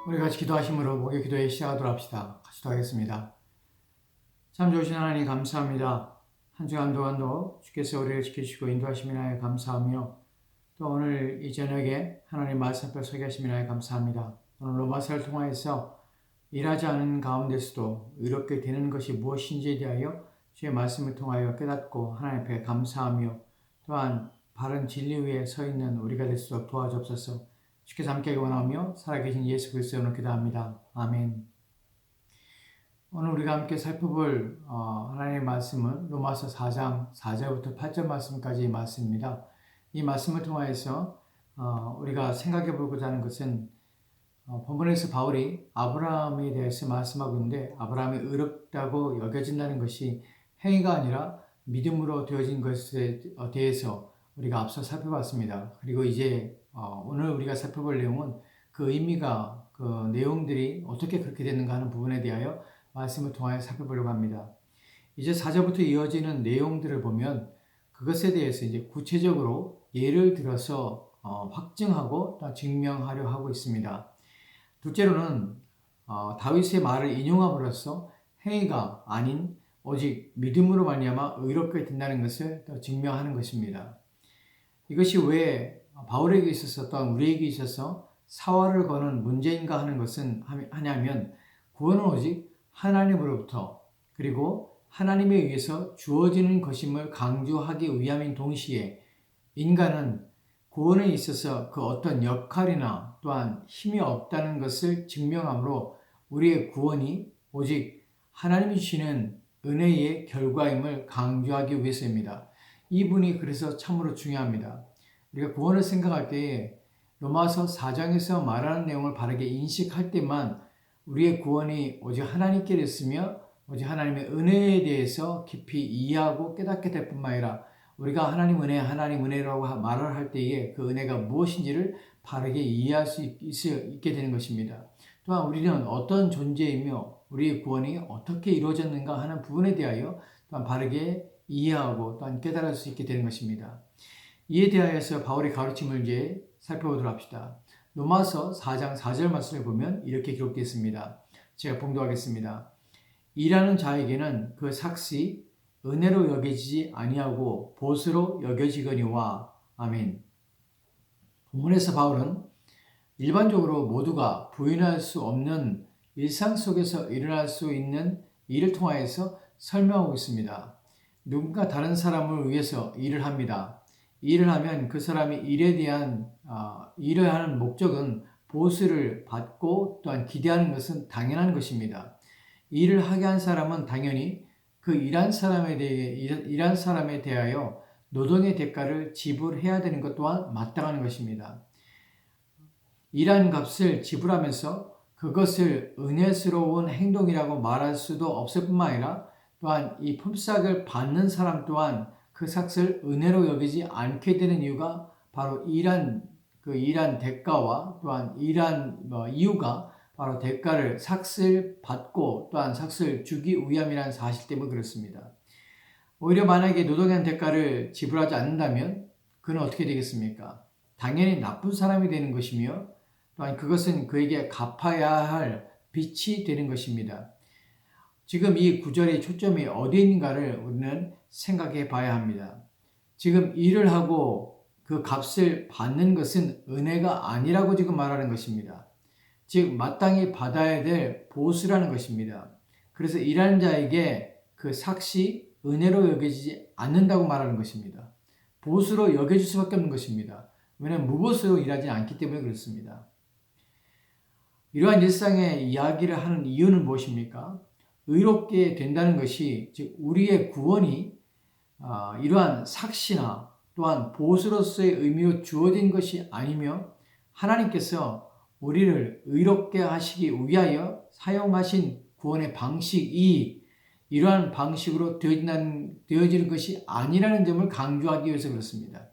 우리 같이 기도하심으로 목요 기도의 시작하도록 합시다. 같이 기도하겠습니다. 참 좋으신 하나님 감사합니다. 한 주간 동안도 주께서 우리를 지키시고 인도하심이 나에 감사하며 또 오늘 이 저녁에 하나님 말씀 앞에 서게 하심이 나에 감사합니다. 오늘 로마서를 통하여서 일하지 않은 가운데서도 의롭게 되는 것이 무엇인지에 대하여 주의 말씀을 통하여 깨닫고 하나님 앞에 감사하며 또한 바른 진리 위에 서 있는 우리가 될 수 있도록 도와주옵소서. 주께서 함께하기 원하며 살아계신 예수 그리스도로 기도합니다. 아멘. 오늘 우리가 함께 살펴볼 하나님의 말씀은 로마서 4장 4절부터 8절 말씀까지의 말씀입니다. 이 말씀을 통하여서 우리가 생각해 보고자 하는 것은 본문에서 바울이 아브라함에 대해서 말씀하고 있는데 아브라함이 의롭다고 여겨진다는 것이 행위가 아니라 믿음으로 되어진 것에 대해서 우리가 앞서 살펴봤습니다. 그리고 이제 오늘 우리가 살펴볼 내용은 그 의미가 그 내용들이 어떻게 그렇게 됐는가 하는 부분에 대하여 말씀을 통하여 살펴보려고 합니다. 이제 4절부터 이어지는 내용들을 보면 그것에 대해서 이제 구체적으로 예를 들어서 확증하고 또 증명하려 하고 있습니다. 둘째로는 다윗의 말을 인용함으로써 행위가 아닌 오직 믿음으로 말미암아 의롭게 된다는 것을 또 증명하는 것입니다. 이것이 왜 바울에게 있어서 또한 우리에게 있어서 사활을 거는 문제인가 하는 것은 하냐면 구원은 오직 하나님으로부터 그리고 하나님에 의해서 주어지는 것임을 강조하기 위함인 동시에 인간은 구원에 있어서 그 어떤 역할이나 또한 힘이 없다는 것을 증명하므로 우리의 구원이 오직 하나님이 주시는 은혜의 결과임을 강조하기 위해서입니다. 이 부분이 그래서 참으로 중요합니다. 우리가 구원을 생각할 때에 로마서 4장에서 말하는 내용을 바르게 인식할 때만 우리의 구원이 오직 하나님께 있으며 오직 하나님의 은혜에 대해서 깊이 이해하고 깨닫게 될 뿐만 아니라 우리가 하나님 은혜라고 말을 할 때에 그 은혜가 무엇인지를 바르게 이해할 수 있게 되는 것입니다. 또한 우리는 어떤 존재이며 우리의 구원이 어떻게 이루어졌는가 하는 부분에 대하여 또한 바르게 이해하고 또한 깨달을 수 있게 되는 것입니다. 이에 대하여서 바울의 가르침을 이제 살펴보도록 합시다. 로마서 4장 4절 말씀을 보면 이렇게 기록되어 있습니다. 제가 봉독하겠습니다. 일하는 자에게는 그 삭시 은혜로 여겨지지 아니하고 보수로 여겨지거니와. 아멘. 본문에서 바울은 일반적으로 모두가 부인할 수 없는 일상 속에서 일어날 수 있는 일을 통하여서 설명하고 있습니다. 누군가 다른 사람을 위해서 일을 합니다. 일을 하면 그 사람이 일을 하는 목적은 보수를 받고 또한 기대하는 것은 당연한 것입니다. 일을 하게 한 사람은 당연히 그 일한 사람에 대하여 노동의 대가를 지불해야 되는 것 또한 마땅한 것입니다. 일한 값을 지불하면서 그것을 은혜스러운 행동이라고 말할 수도 없을 뿐만 아니라 또한 이 품삯을 받는 사람 또한 그 삭을 은혜로 여기지 않게 되는 이유가 바로 일한 대가와 또한 이유가 바로 대가를 삭을 받고 또한 삭을 주기 위함이라는 사실 때문에 그렇습니다. 오히려 만약에 노동한 대가를 지불하지 않는다면 그는 어떻게 되겠습니까? 당연히 나쁜 사람이 되는 것이며 또한 그것은 그에게 갚아야 할 빚이 되는 것입니다. 지금 이 구절의 초점이 어디에 있는가를 우리는 생각해 봐야 합니다. 지금 일을 하고 그 값을 받는 것은 은혜가 아니라고 지금 말하는 것입니다. 즉 마땅히 받아야 될 보수라는 것입니다. 그래서 일하는 자에게 그 삭시 은혜로 여겨지지 않는다고 말하는 것입니다. 보수로 여겨질 수밖에 없는 것입니다. 왜냐하면 무보수로 일하지 않기 때문에 그렇습니다. 이러한 일상의 이야기를 하는 이유는 무엇입니까? 의롭게 된다는 것이 즉 우리의 구원이 이러한 삭시나 또한 보수로서의 의미로 주어진 것이 아니며 하나님께서 우리를 의롭게 하시기 위하여 사용하신 구원의 방식이 이러한 방식으로 되어지는 것이 아니라는 점을 강조하기 위해서 그렇습니다.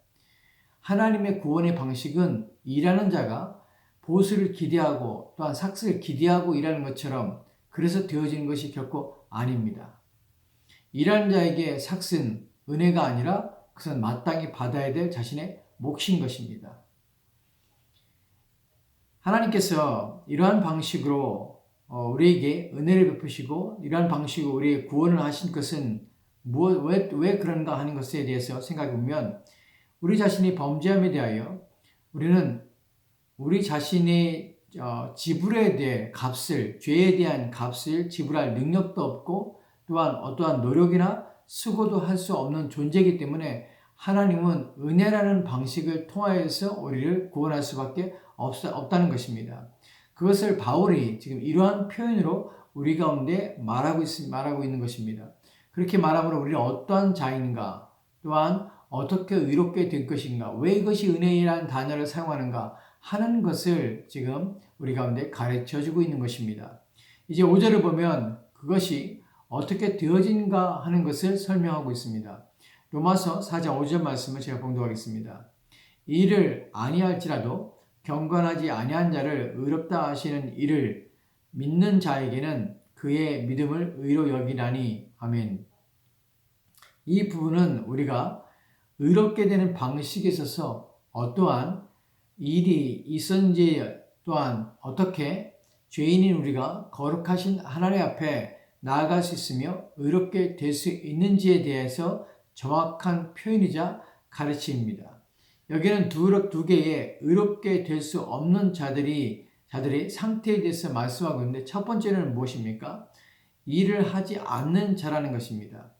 하나님의 구원의 방식은 일하는 자가 보수를 기대하고 또한 삭스를 기대하고 일하는 것처럼 그래서 되어지는 것이 결코 아닙니다. 일하는 자에게 삭스는 은혜가 아니라 그것은 마땅히 받아야 될 자신의 몫인 것입니다. 하나님께서 이러한 방식으로 우리에게 은혜를 베푸시고 이러한 방식으로 우리의 구원을 하신 것은 왜 그런가 하는 것에 대해서 생각해 보면 우리 자신이 범죄함에 대하여 우리는 우리 자신의 지불에 대해 값을, 죄에 대한 값을 지불할 능력도 없고 또한 어떠한 노력이나 수고도 할 수 없는 존재이기 때문에 하나님은 은혜라는 방식을 통하여서 우리를 구원할 수밖에 없다는 것입니다. 그것을 바울이 지금 이러한 표현으로 우리 가운데 말하고 있는 것입니다. 그렇게 말함으로 우리는 어떠한 자인가, 또한 어떻게 의롭게 될 것인가, 왜 이것이 은혜라는 단어를 사용하는가 하는 것을 지금 우리 가운데 가르쳐주고 있는 것입니다. 이제 5절을 보면 그것이 어떻게 되어진가 하는 것을 설명하고 있습니다. 로마서 4장 5절 말씀을 제가 봉독하겠습니다. 이를 아니할지라도 경건하지 아니한 자를 의롭다 하시는 이를 믿는 자에게는 그의 믿음을 의로 여기나니. 아멘. 이 부분은 우리가 의롭게 되는 방식에 있어서 어떠한 일이 있었는지 또한 어떻게 죄인인 우리가 거룩하신 하나님 앞에 나아갈 수 있으며 의롭게 될 수 있는지에 대해서 정확한 표현이자 가르침입니다. 여기는 두 개의 의롭게 될 수 없는 자들의 상태에 대해서 말씀하고 있는데 첫 번째는 무엇입니까? 일을 하지 않는 자라는 것입니다.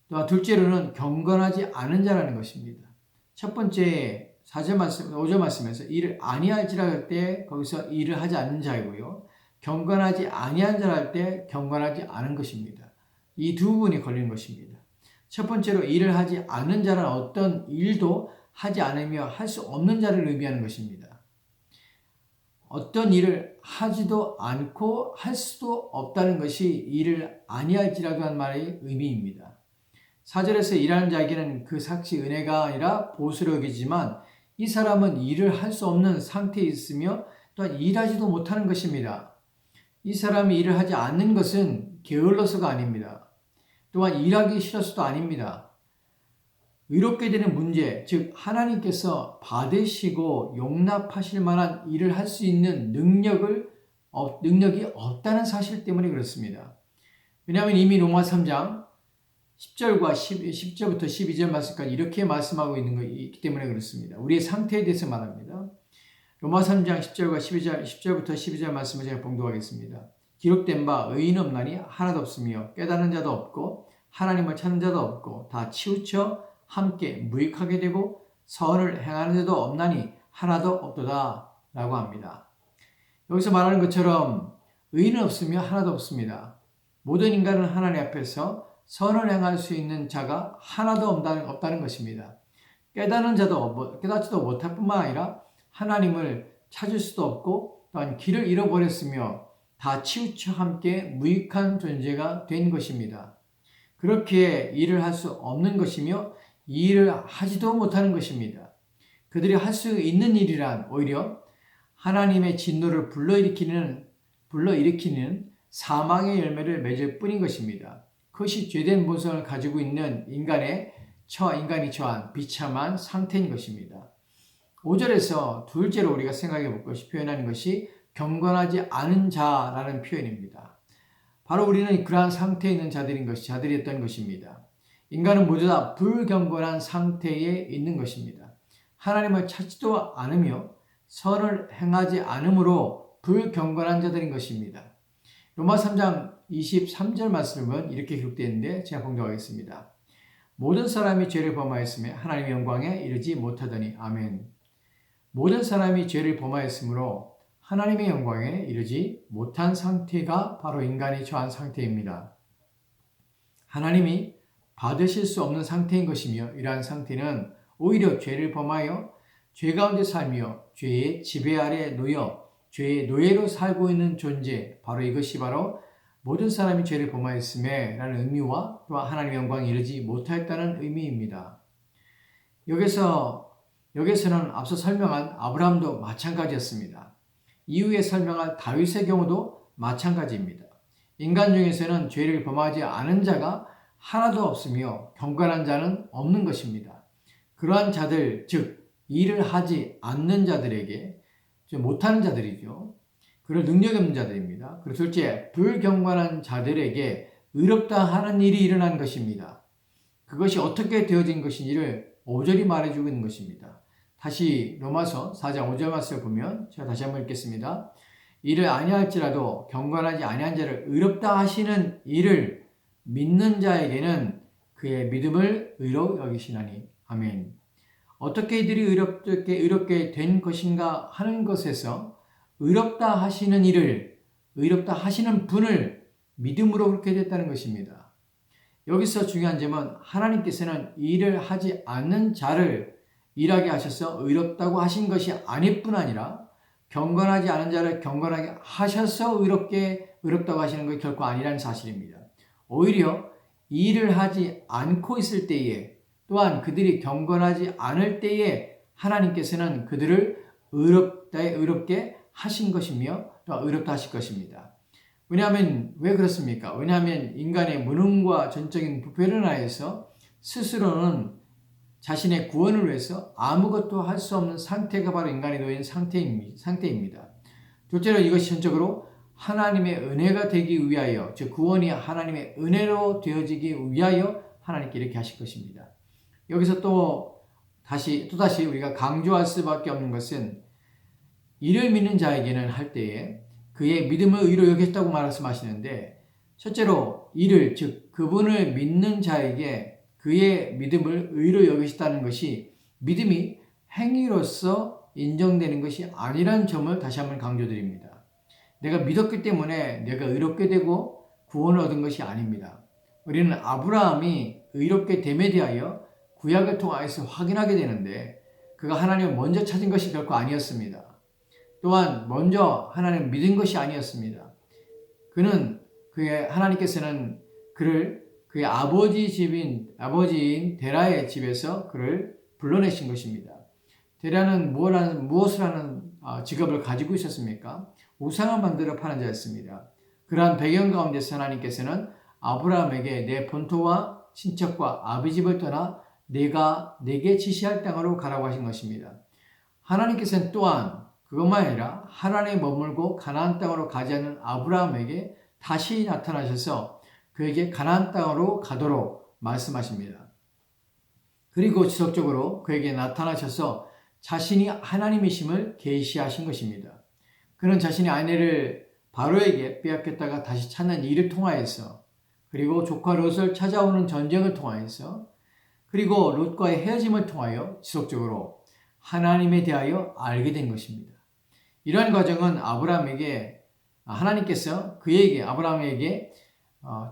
또 둘째로는 경건하지 않은 자라는 것입니다. 첫 번째 4절 말씀, 5절 말씀에서 일을 아니할지라 할 때 거기서 일을 하지 않는 자이고요. 경건하지 아니한 자라 할 때 경건하지 않은 것입니다. 이 두 부분이 걸리는 것입니다. 첫 번째로 일을 하지 않는 자는 어떤 일도 하지 않으며 할 수 없는 자를 의미하는 것입니다. 어떤 일을 하지도 않고 할 수도 없다는 것이 일을 아니할지라도 한 말의 의미입니다. 4절에서 일하는 자에게는 그 삭시 은혜가 아니라 보수로 여기지만 이 사람은 일을 할 수 없는 상태에 있으며 또한 일하지도 못하는 것입니다. 이 사람이 일을 하지 않는 것은 게을러서가 아닙니다. 또한 일하기 싫어서도 아닙니다. 의롭게 되는 문제, 즉 하나님께서 받으시고 용납하실 만한 일을 할 수 있는 능력이 없다는 사실 때문에 그렇습니다. 왜냐하면 이미 로마 3장 10절부터 12절 말씀까지 이렇게 말씀하고 있는 것이기 때문에 그렇습니다. 우리의 상태에 대해서 말합니다. 로마 3장 10절부터 12절 말씀을 제가 봉독하겠습니다. 기록된 바 의인 없나니 하나도 없으며 깨닫는 자도 없고 하나님을 찾는 자도 없고 다 치우쳐 함께 무익하게 되고 선을 행하는 자도 없나니 하나도 없도다 라고 합니다. 여기서 말하는 것처럼 의인은 없으며 하나도 없습니다. 모든 인간은 하나님 앞에서 선을 행할 수 있는 자가 하나도 없다는 것입니다. 깨닫지도 못할 뿐만 아니라 하나님을 찾을 수도 없고 또한 길을 잃어버렸으며 다 치우쳐 함께 무익한 존재가 된 것입니다. 그렇게 일을 할 수 없는 것이며 일을 하지도 못하는 것입니다. 그들이 할 수 있는 일이란 오히려 하나님의 진노를 불러일으키는 사망의 열매를 맺을 뿐인 것입니다. 그것이 죄된 본성을 가지고 있는 인간이 처한 비참한 상태인 것입니다. 5절에서 둘째로 우리가 생각해 볼 것이 표현하는 것이 경건하지 않은 자라는 표현입니다. 바로 우리는 그러한 상태에 있는 자들이었던 것입니다. 인간은 모두 다 불경건한 상태에 있는 것입니다. 하나님을 찾지도 않으며 선을 행하지 않으므로 불경건한 자들인 것입니다. 로마 3장 23절 말씀은 이렇게 기록되어 있는데 제가 봉독하겠습니다. 모든 사람이 죄를 범하였으며 하나님의 영광에 이르지 못하더니. 아멘. 모든 사람이 죄를 범하였으므로 하나님의 영광에 이르지 못한 상태가 바로 인간이 처한 상태입니다. 하나님이 받으실 수 없는 상태인 것이며 이러한 상태는 오히려 죄를 범하여 죄 가운데 살며 죄의 지배 아래 놓여 죄의 노예로 살고 있는 존재, 바로 이것이 바로 모든 사람이 죄를 범하였음에 라는 의미와 또한 하나님의 영광에 이르지 못하였다는 의미입니다. 여기서는 앞서 설명한 아브라함도 마찬가지였습니다. 이후에 설명할 다윗의 경우도 마찬가지입니다. 인간 중에서는 죄를 범하지 않은 자가 하나도 없으며 경건한 자는 없는 것입니다. 그러한 자들, 즉 일을 하지 않는 자들에게 못하는 자들이죠. 그럴 능력이 없는 자들입니다. 그리고 둘째, 불경건한 자들에게 의롭다 하는 일이 일어난 것입니다. 그것이 어떻게 되어진 것인지를 5절이 말해주고 있는 것입니다. 다시 로마서 4장 5절 말씀을 보면 제가 다시 한번 읽겠습니다. 이를 아니할지라도 경건하지 아니한 자를 의롭다 하시는 이를 믿는 자에게는 그의 믿음을 의로 여기시나니. 아멘. 어떻게 이들이 의롭게 된 것인가 하는 것에서 의롭다 하시는 이를, 의롭다 하시는 분을 믿음으로 그렇게 됐다는 것입니다. 여기서 중요한 점은 하나님께서는 일을 하지 않는 자를 일하게 하셔서 의롭다고 하신 것이 아닐 뿐 아니라 경건하지 않은 자를 경건하게 하셔서 의롭다고 하시는 것이 결코 아니라는 사실입니다. 오히려 일을 하지 않고 있을 때에 또한 그들이 경건하지 않을 때에 하나님께서는 그들을 의롭게 하신 것이며 또 의롭다 하실 것입니다. 왜 그렇습니까? 왜냐하면 인간의 무능과 전적인 부패를 인하여서 스스로는 자신의 구원을 위해서 아무것도 할 수 없는 상태가 바로 인간이 놓인 상태입니다. 둘째로 이것이 전적으로 하나님의 은혜가 되기 위하여, 즉 구원이 하나님의 은혜로 되어지기 위하여 하나님께 이렇게 하실 것입니다. 여기서 또다시 우리가 강조할 수밖에 없는 것은 이를 믿는 자에게는 할 때에 그의 믿음을 의로 여겼다고 말씀하시는데, 첫째로 이를, 즉 그분을 믿는 자에게 그의 믿음을 의로 여기시다는 것이 믿음이 행위로서 인정되는 것이 아니라는 점을 다시 한번 강조드립니다. 내가 믿었기 때문에 내가 의롭게 되고 구원을 얻은 것이 아닙니다. 우리는 아브라함이 의롭게 됨에 대하여 구약을 통하여서 확인하게 되는데 그가 하나님을 먼저 찾은 것이 결코 아니었습니다. 또한 먼저 하나님을 믿은 것이 아니었습니다. 하나님께서는 그를 그의 아버지인 데라의 집에서 그를 불러내신 것입니다. 데라는 무엇을 하는 직업을 가지고 있었습니까? 우상을 만들어 파는 자였습니다. 그러한 배경 가운데서 하나님께서는 아브라함에게 내 본토와 친척과 아비집을 떠나 내가 내게 지시할 땅으로 가라고 하신 것입니다. 하나님께서는 또한 그것만 아니라 하란에 머물고 가나안 땅으로 가지 않는 아브라함에게 다시 나타나셔서 그에게 가나안 땅으로 가도록 말씀하십니다. 그리고 지속적으로 그에게 나타나셔서 자신이 하나님이심을 계시하신 것입니다. 그는 자신의 아내를 바로에게 빼앗겼다가 다시 찾는 일을 통하여서, 그리고 조카 롯을 찾아오는 전쟁을 통하여서, 그리고 롯과의 헤어짐을 통하여 지속적으로 하나님에 대하여 알게 된 것입니다. 이러한 과정은 하나님께서 아브라함에게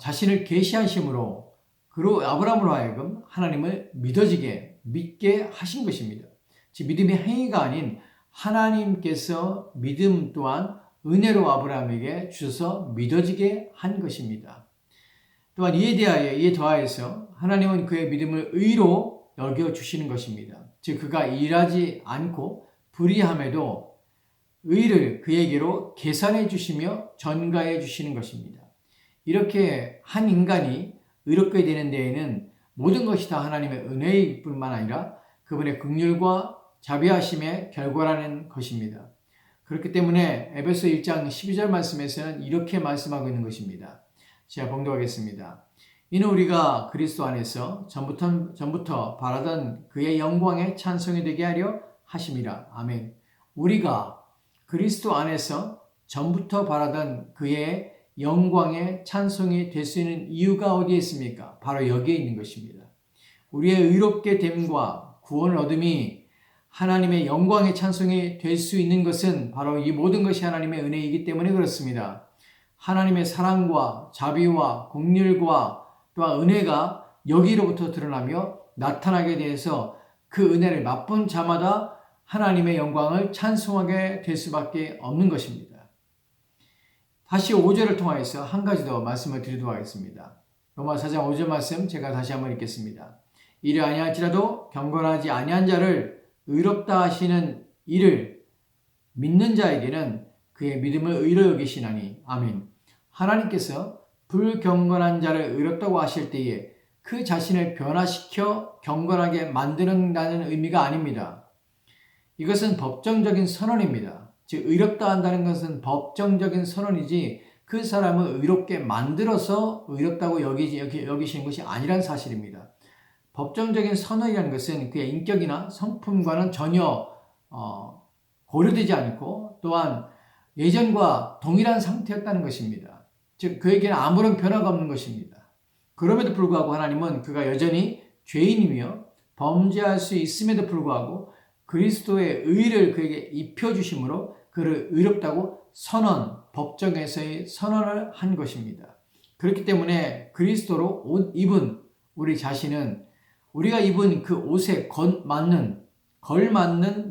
자신을 계시하심으로 그로 아브라함으로 하여금 하나님을 믿게 하신 것입니다. 즉 믿음의 행위가 아닌 하나님께서 믿음 또한 은혜로 아브라함에게 주셔서 믿어지게 한 것입니다. 또한 이에 더하여서 하나님은 그의 믿음을 의로 여겨주시는 것입니다. 즉 그가 일하지 않고 불의함에도 의를 그에게로 계산해 주시며 전가해 주시는 것입니다. 이렇게 한 인간이 의롭게 되는 데에는 모든 것이 다 하나님의 은혜일 뿐만 아니라 그분의 긍휼과 자비하심의 결과라는 것입니다. 그렇기 때문에 에베소 1장 12절 말씀에서는 이렇게 말씀하고 있는 것입니다. 제가 봉독하겠습니다. 이는 우리가 그리스도 안에서 전부터 바라던 그의 영광의 찬송이 되게 하려 하심이라. 아멘. 우리가 그리스도 안에서 전부터 바라던 그의 영광의 찬송이 될 수 있는 이유가 어디에 있습니까? 바로 여기에 있는 것입니다. 우리의 의롭게 됨과 구원을 얻음이 하나님의 영광의 찬송이 될 수 있는 것은 바로 이 모든 것이 하나님의 은혜이기 때문에 그렇습니다. 하나님의 사랑과 자비와 긍휼과 또한 은혜가 여기로부터 드러나며 나타나게 돼서 그 은혜를 맛본 자마다 하나님의 영광을 찬송하게 될 수밖에 없는 것입니다. 다시 5절을 통하여서 한 가지 더 말씀을 드리도록 하겠습니다. 로마 4장 5절 말씀 제가 다시 한번 읽겠습니다. 이를 아니할지라도 경건하지 아니한 자를 의롭다 하시는 이를 믿는 자에게는 그의 믿음을 의로 여기시나니. 아멘. 하나님께서 불경건한 자를 의롭다고 하실 때에 그 자신을 변화시켜 경건하게 만드는다는 의미가 아닙니다. 이것은 법정적인 선언입니다. 즉 의롭다 한다는 것은 법정적인 선언이지 그 사람을 의롭게 만들어서 의롭다고 여기시는 것이 아니란 사실입니다. 법정적인 선언이라는 것은 그의 인격이나 성품과는 전혀 고려되지 않고 또한 예전과 동일한 상태였다는 것입니다. 즉 그에게는 아무런 변화가 없는 것입니다. 그럼에도 불구하고 하나님은 그가 여전히 죄인이며 범죄할 수 있음에도 불구하고 그리스도의 의를 그에게 입혀주심으로 그를 의롭다고 법정에서의 선언을 한 것입니다. 그렇기 때문에 그리스도로 옷 입은 우리 자신은 우리가 입은 그 옷에 걸맞는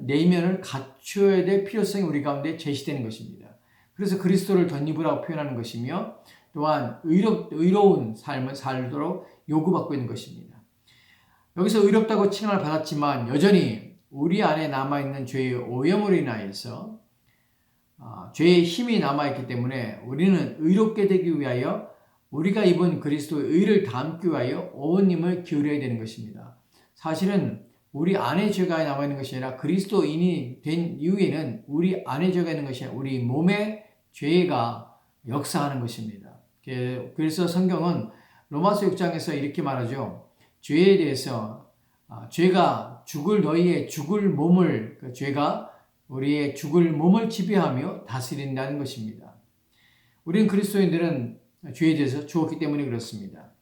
내면을 갖추어야 될 필요성이 우리 가운데 제시되는 것입니다. 그래서 그리스도를 덧입으라고 표현하는 것이며 또한 의로운 삶을 살도록 요구받고 있는 것입니다. 여기서 의롭다고 칭함을 받았지만 여전히 우리 안에 남아있는 죄의 오염으로 인하여서 죄의 힘이 남아있기 때문에 우리는 의롭게 되기 위하여 우리가 입은 그리스도의 의를 담기 위하여 온 힘을 기울여야 되는 것입니다. 사실은 우리 안에 죄가 남아있는 것이 아니라 그리스도인이 된 이후에는 우리 안에 죄가 있는 것이 아니라 우리 몸에 죄가 역사하는 것입니다. 그래서 성경은 로마서 6장에서 이렇게 말하죠. 죄에 대해서 죄가 너희의 죽을 몸을 죄가 우리의 죽을 몸을 지배하며 다스린다는 것입니다. 우리는 그리스도인들은 죄에 대해서 죽었기 때문에 그렇습니다.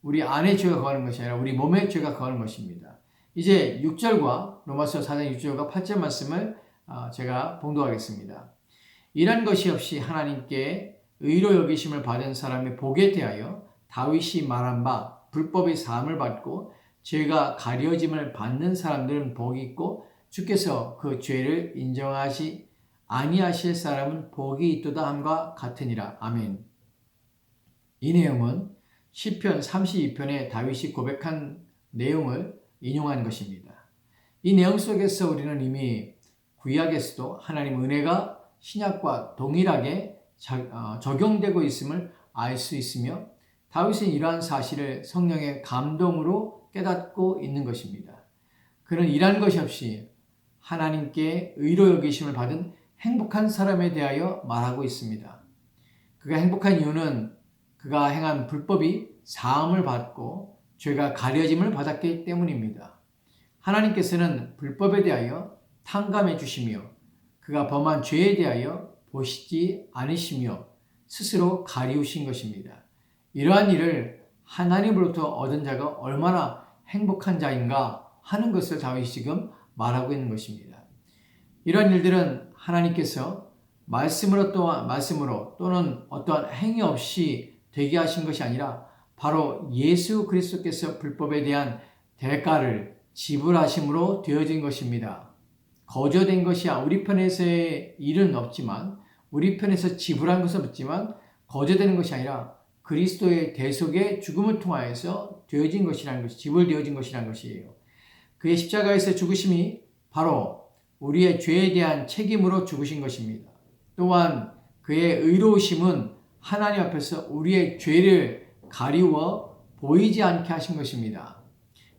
우리 안에 죄가 거하는 것이 아니라 우리 몸에 죄가 거하는 것입니다. 이제 6절과 로마서 4장 6절과 8절 말씀을 제가 봉독하겠습니다. 이런 것이 없이 하나님께 의로 여기심을 받은 사람의 복에 대하여 다윗이 말한 바 불법의 사함을 받고 죄가 가려짐을 받는 사람들은 복이 있고 주께서 그 죄를 인정하시 아니하실 사람은 복이 있도다 함과 같으니라. 아멘. 이 내용은 시편 32편에 다윗이 고백한 내용을 인용한 것입니다. 이 내용 속에서 우리는 이미 구약에서도 하나님 은혜가 신약과 동일하게 적용되고 있음을 알 수 있으며 다윗은 이러한 사실을 성령의 감동으로 깨닫고 있는 것입니다. 그는 이러한 것이 없이 하나님께 의로 여기심을 받은 행복한 사람에 대하여 말하고 있습니다. 그가 행복한 이유는 그가 행한 불법이 사함을 받고 죄가 가려짐을 받았기 때문입니다. 하나님께서는 불법에 대하여 탕감해 주시며 그가 범한 죄에 대하여 보시지 않으시며 스스로 가리우신 것입니다. 이러한 일을 하나님으로부터 얻은 자가 얼마나 행복한 자인가 하는 것을 다윗이 지금 말하고 있는 것입니다. 이러한 일들은 하나님께서 말씀으로 또는 어떠한 행위 없이 되게 하신 것이 아니라 바로 예수 그리스도께서 불법에 대한 대가를 지불하심으로 되어진 것입니다. 거저된 것이야 우리 편에서의 일은 없지만 우리 편에서 지불한 것은 없지만 거저되는 것이 아니라 그리스도의 대속의 죽음을 통하여서 되어진 것이라는 것이 지불되어진 것이라는 것이에요. 그의 십자가에서 죽으심이 바로 우리의 죄에 대한 책임으로 죽으신 것입니다. 또한 그의 의로우심은 하나님 앞에서 우리의 죄를 가리워 보이지 않게 하신 것입니다.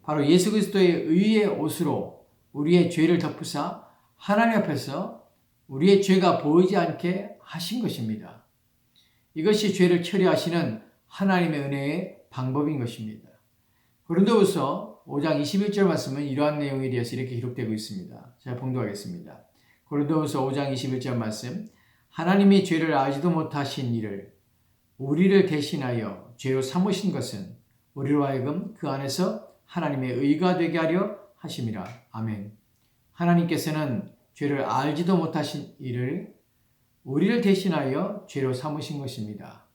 바로 예수 그리스도의 의의 옷으로 우리의 죄를 덮으사 하나님 앞에서 우리의 죄가 보이지 않게 하신 것입니다. 이것이 죄를 처리하시는 하나님의 은혜의 방법인 것입니다. 고린도후서 5장 21절 말씀은 이러한 내용에 대해서 이렇게 기록되고 있습니다. 제가 봉독하겠습니다. 고린도후서 5장 21절 말씀 하나님이 죄를 알지도 못하신 이를 우리를 대신하여 죄로 삼으신 것은 우리로 하여금 그 안에서 하나님의 의가 되게 하려 하심이라. 아멘. 하나님께서는 죄를 알지도 못하신 이를 우리를 대신하여 죄로 삼으신 것입니다.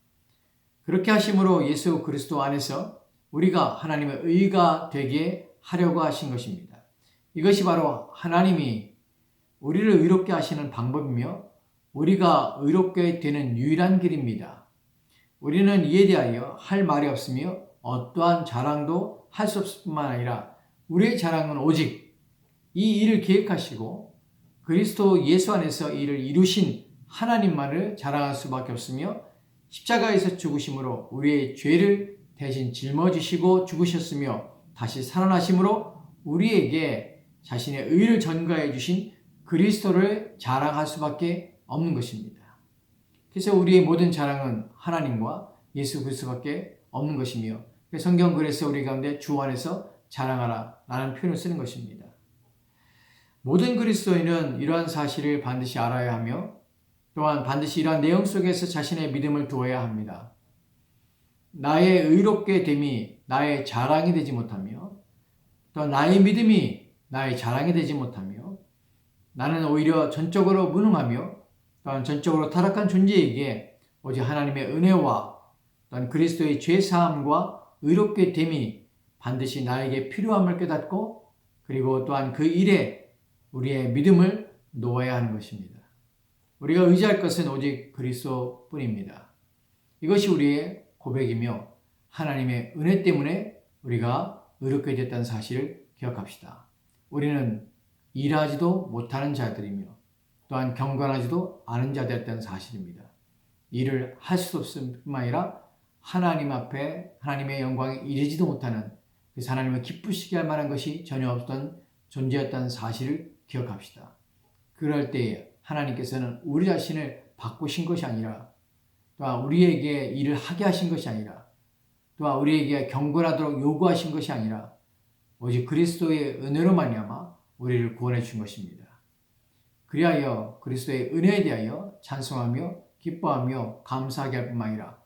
그렇게 하심으로 예수 그리스도 안에서 우리가 하나님의 의가 되게 하려고 하신 것입니다. 이것이 바로 하나님이 우리를 의롭게 하시는 방법이며 우리가 의롭게 되는 유일한 길입니다. 우리는 이에 대하여 할 말이 없으며 어떠한 자랑도 할 수 없을 뿐만 아니라 우리의 자랑은 오직 이 일을 계획하시고 그리스도 예수 안에서 이 일을 이루신 하나님만을 자랑할 수밖에 없으며 십자가에서 죽으심으로 우리의 죄를 대신 짊어지시고 죽으셨으며 다시 살아나심으로 우리에게 자신의 의를 전가해 주신 그리스도를 자랑할 수밖에 없는 것입니다. 그래서 우리의 모든 자랑은 하나님과 예수 그리스도밖에 없는 것이며 성경 그래서 우리 가운데 주 안에서 자랑하라 라는 표현을 쓰는 것입니다. 모든 그리스도인은 이러한 사실을 반드시 알아야 하며 또한 반드시 이러한 내용 속에서 자신의 믿음을 두어야 합니다. 나의 의롭게 됨이 나의 자랑이 되지 못하며 또 나의 믿음이 나의 자랑이 되지 못하며 나는 오히려 전적으로 무능하며 또한 전적으로 타락한 존재에게 오직 하나님의 은혜와 또한 그리스도의 죄사함과 의롭게 됨이 반드시 나에게 필요함을 깨닫고 그리고 또한 그 일에 우리의 믿음을 놓아야 하는 것입니다. 우리가 의지할 것은 오직 그리스도뿐입니다. 이것이 우리의 고백이며 하나님의 은혜 때문에 우리가 의롭게 됐다는 사실을 기억합시다. 우리는 일하지도 못하는 자들이며 또한 경건하지도 않은 자들이었다는 사실입니다. 일을 할 수 없을 뿐만 아니라 하나님 앞에 하나님의 영광에 이르지도 못하는 그래서 하나님을 기쁘시게 할 만한 것이 전혀 없던 존재였다는 사실을 기억합시다. 그럴 때에 하나님께서는 우리 자신을 바꾸신 것이 아니라 또한 우리에게 일을 하게 하신 것이 아니라 또한 우리에게 경건하도록 요구하신 것이 아니라 오직 그리스도의 은혜로 말미암아 우리를 구원해 준 것입니다. 그리하여 그리스도의 은혜에 대하여 찬송하며 기뻐하며 감사하게 할 뿐만 아니라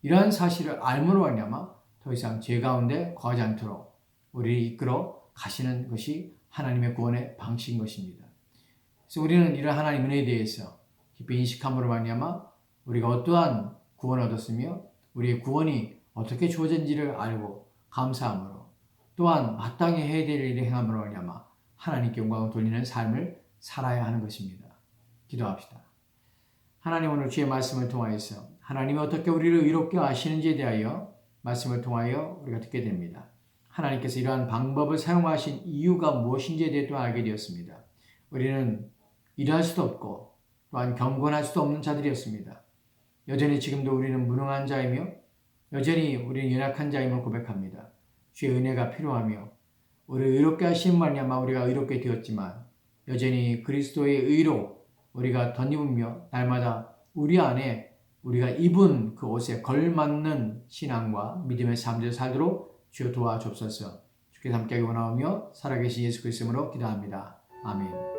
이러한 사실을 알므로 말미암아 더 이상 죄 가운데 거하지 않도록 우리를 이끌어 가시는 것이 하나님의 구원의 방식인 것입니다. 그래서 우리는 이러한 하나님의 은혜에 대해서 깊이 인식함으로 말미암아 우리가 어떠한 구원을 얻었으며 우리의 구원이 어떻게 주어진지를 알고 감사함으로 또한 마땅히 해야 될 일을 행함으로 말미암아 하나님께 영광을 돌리는 삶을 살아야 하는 것입니다. 기도합시다. 하나님 오늘 주의 말씀을 통하여서 하나님이 어떻게 우리를 의롭게 하시는지에 대하여 말씀을 통하여 우리가 듣게 됩니다. 하나님께서 이러한 방법을 사용하신 이유가 무엇인지에 대해 또 알게 되었습니다. 우리는 일할 수도 없고 또한 경건할 수도 없는 자들이었습니다. 여전히 지금도 우리는 무능한 자이며 여전히 우리는 연약한 자임을 고백합니다. 주의 은혜가 필요하며 우리를 의롭게 하신 말미암아 우리가 의롭게 되었지만 여전히 그리스도의 의로 우리가 덧입으며 날마다 우리 안에 우리가 입은 그 옷에 걸맞는 신앙과 믿음의 삶을 살도록 주여 도와주옵소서. 주께서 함께하기 원하오며 살아계신 예수 그리스도로 기도합니다. 아멘.